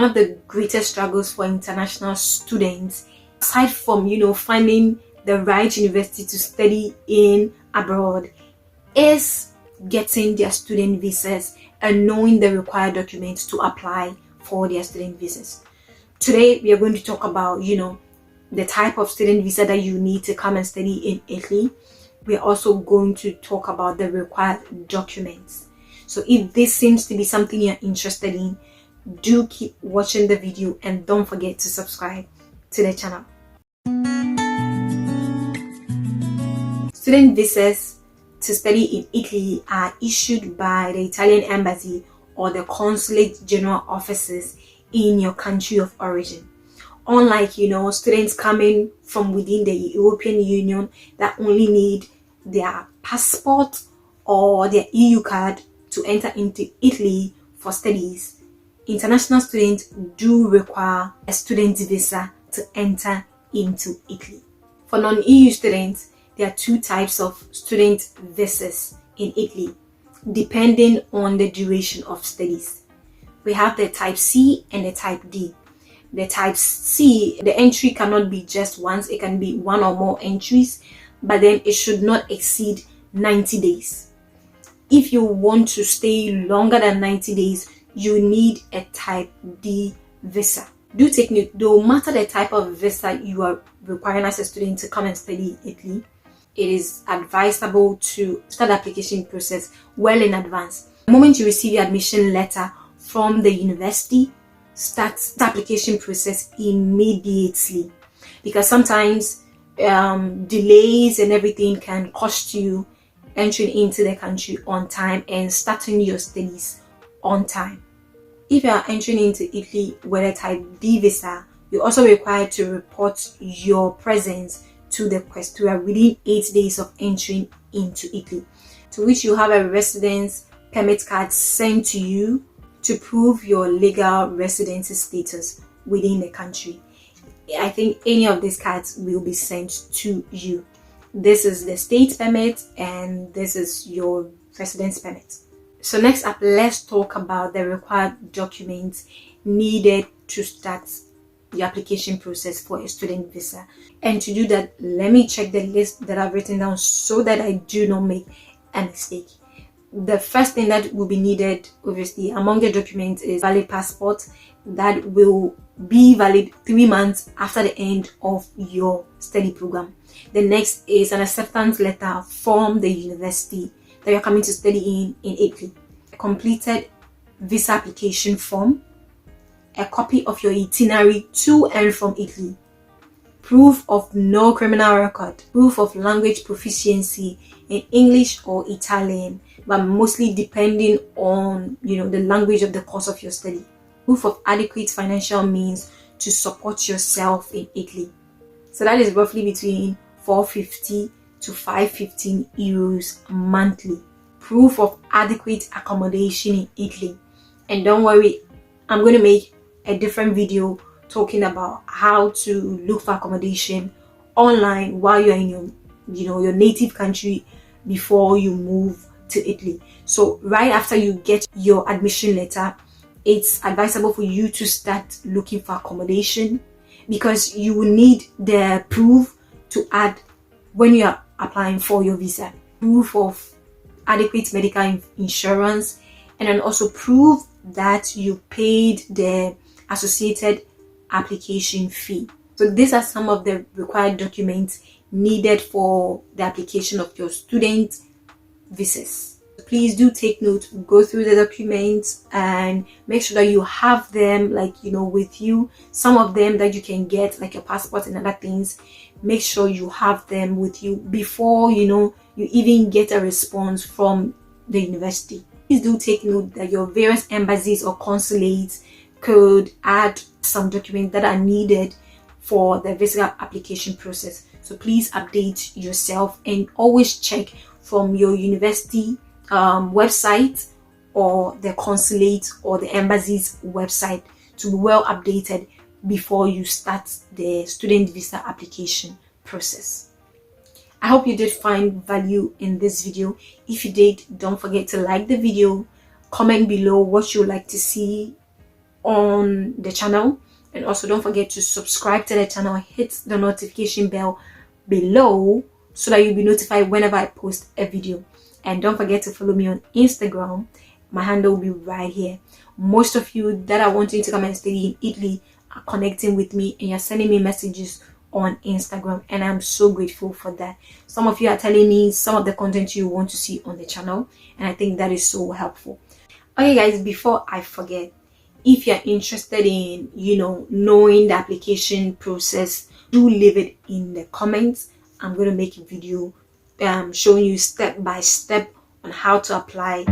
One of the greatest struggles for international students, aside from finding the right university to study in abroad, is getting their student visas and knowing the required documents to apply for their student visas. Today we are going to talk about the type of student visa that you need to come and study in Italy. We are also going to talk about the required documents. So if this seems to be something you're interested in, do keep watching the video and don't forget to subscribe to the channel. Student visas to study in Italy are issued by the Italian embassy or the consulate general offices in your country of origin. Unlike students coming from within the European Union that only need their passport or their EU card to enter into Italy for studies, international students do require a student visa to enter into Italy. For non-EU students, there are two types of student visas in Italy, depending on the duration of studies. We have the type C and the type D. The type C, the entry cannot be just once, it can be one or more entries, but then it should not exceed 90 days. If you want to stay longer than 90 days, you need a type D visa. Do take note, no matter the type of visa you are requiring as a student to come and study in Italy, it is advisable to start the application process well in advance. The moment you receive your admission letter from the university, start the application process immediately, because sometimes delays and everything can cost you entering into the country on time and starting your studies on time. If you are entering into Italy with a type D visa, you're also required to report your presence to the questura within 8 days of entering into Italy, to which you have a residence permit card sent to you to prove your legal residency status within the country. I think any of these cards will be sent to you. This is the state permit and this is your residence permit. So next up, let's talk about the required documents needed to start the application process for a student visa. And to do that, let me check the list that I've written down so that I do not make a mistake. The first thing that will be needed, obviously, among the documents is valid passport that will be valid 3 months after the end of your study program. The next is an acceptance letter from the university that you're coming to study in Italy, a completed visa application form, a copy of your itinerary to and from Italy, proof of no criminal record, proof of language proficiency in English or Italian, but mostly depending on the language of the course of your study, proof of adequate financial means to support yourself in Italy. So that is roughly between 450 to 515 euros monthly. Proof of adequate accommodation in Italy. And don't worry, I'm going to make a different video talking about how to look for accommodation online while you're in your native country before you move to Italy. So right after you get your admission letter, it's advisable for you to start looking for accommodation, because you will need the proof to add when you are applying for your visa, proof of adequate medical insurance, and then also proof that you paid the associated application fee. So these are some of the required documents needed for the application of your student visas. Please do take note, go through the documents and make sure that you have them with you. Some of them that you can get, like your passport and other things, make sure you have them with you before you even get a response from the university. Please do take note that your various embassies or consulates could add some documents that are needed for the visa application process. So please update yourself and always check from your university website or the consulate or the embassy's website to be well updated before you start the student visa application process. I hope you did find value in this video. If you did, don't forget to like the video, comment below what you would like to see on the channel. And also don't forget to subscribe to the channel, hit the notification bell below so that you'll be notified whenever I post a video. And don't forget to follow me on Instagram. My handle will be right here. Most of you that are wanting to come and study in Italy are connecting with me and you're sending me messages on Instagram, and I'm so grateful for that. Some of you are telling me some of the content you want to see on the channel, and I think that is so helpful. Okay guys, before I forget, if you're interested in knowing the application process, do leave it in the comments. I'm going to make a video showing you step by step on how to apply.